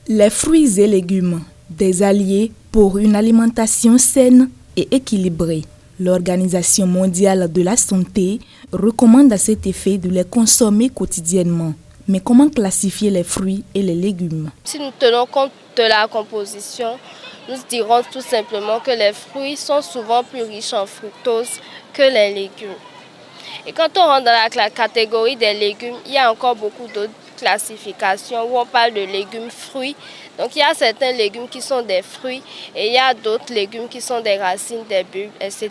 Les fruits et légumes, des alliés pour une alimentation saine et équilibrée. L'Organisation mondiale de la santé recommande à cet effet de les consommer quotidiennement. Mais comment classifier les fruits et les légumes? Si nous tenons compte de la composition, nous dirons tout simplement que les fruits sont souvent plus riches en fructose que les légumes. Et quand on rentre dans la catégorie des légumes, il y a encore beaucoup d'autres classifications où on parle de légumes fruits. Donc il y a certains légumes qui sont des fruits et il y a d'autres légumes qui sont des racines, des bulbes, etc.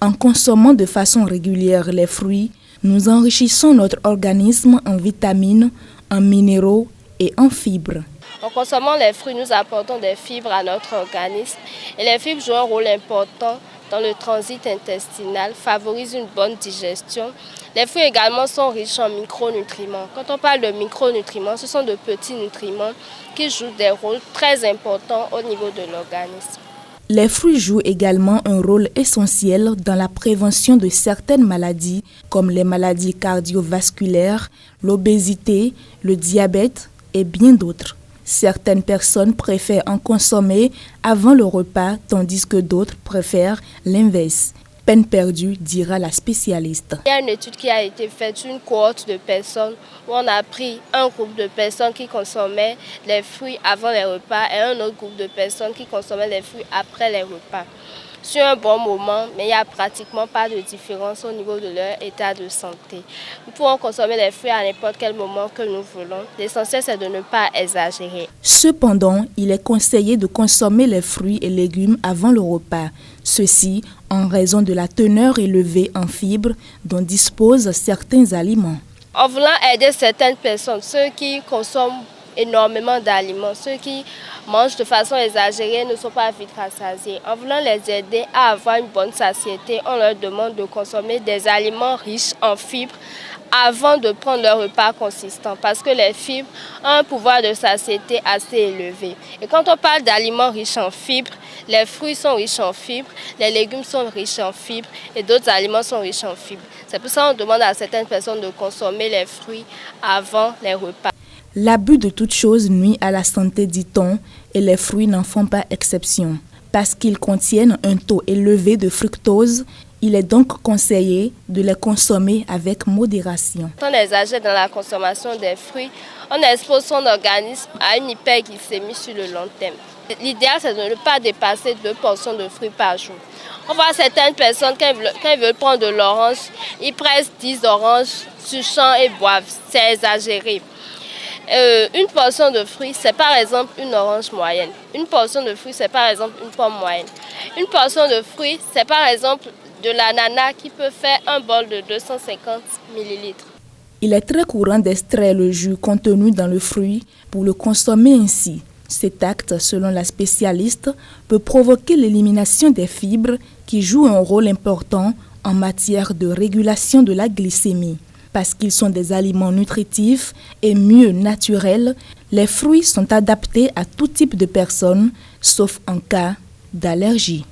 En consommant de façon régulière les fruits, nous enrichissons notre organisme en vitamines, en minéraux et en fibres. En consommant les fruits, nous apportons des fibres à notre organisme et les fibres jouent un rôle important dans le transit intestinal, favorisent une bonne digestion. Les fruits également sont riches en micronutriments. Quand on parle de micronutriments, ce sont de petits nutriments qui jouent des rôles très importants au niveau de l'organisme. Les fruits jouent également un rôle essentiel dans la prévention de certaines maladies comme les maladies cardiovasculaires, l'obésité, le diabète et bien d'autres. Certaines personnes préfèrent en consommer avant le repas, tandis que d'autres préfèrent l'inverse. Peine perdue, dira la spécialiste. Il y a une étude qui a été faite sur une cohorte de personnes où on a pris un groupe de personnes qui consommaient les fruits avant les repas et un autre groupe de personnes qui consommaient les fruits après les repas. Sur un bon moment, mais il n'y a pratiquement pas de différence au niveau de leur état de santé. Nous pouvons consommer les fruits à n'importe quel moment que nous voulons. L'essentiel, c'est de ne pas exagérer. Cependant, il est conseillé de consommer les fruits et légumes avant le repas. Ceci en raison de la teneur élevée en fibres dont disposent certains aliments. En voulant aider certaines personnes, ceux qui consomment énormément d'aliments, ceux qui mangent de façon exagérée ne sont pas vite rassasiés. En voulant les aider à avoir une bonne satiété, on leur demande de consommer des aliments riches en fibres avant de prendre leur repas consistant parce que les fibres ont un pouvoir de satiété assez élevé. Et quand on parle d'aliments riches en fibres, les fruits sont riches en fibres, les légumes sont riches en fibres et d'autres aliments sont riches en fibres. C'est pour ça qu'on demande à certaines personnes de consommer les fruits avant les repas. L'abus de toute chose nuit à la santé, dit-on, et les fruits n'en font pas exception. Parce qu'ils contiennent un taux élevé de fructose, il est donc conseillé de les consommer avec modération. Quand on exagère dans la consommation des fruits, on expose son organisme à une hyperglycémie sur le long terme. L'idéal, c'est de ne pas dépasser 2 portions de fruits par jour. On voit certaines personnes, quand ils veulent prendre de l'orange, ils pressent 10 oranges sur champ et boivent. C'est exagéré. Une portion de fruits, c'est par exemple une orange moyenne. Une portion de fruits, c'est par exemple une pomme moyenne. Une portion de fruits, c'est par exemple de l'ananas qui peut faire un bol de 250 ml. Il est très courant d'extraire le jus contenu dans le fruit pour le consommer ainsi. Cet acte, selon la spécialiste, peut provoquer l'élimination des fibres qui jouent un rôle important en matière de régulation de la glycémie. Parce qu'ils sont des aliments nutritifs et mieux naturels, les fruits sont adaptés à tout type de personnes, sauf en cas d'allergie.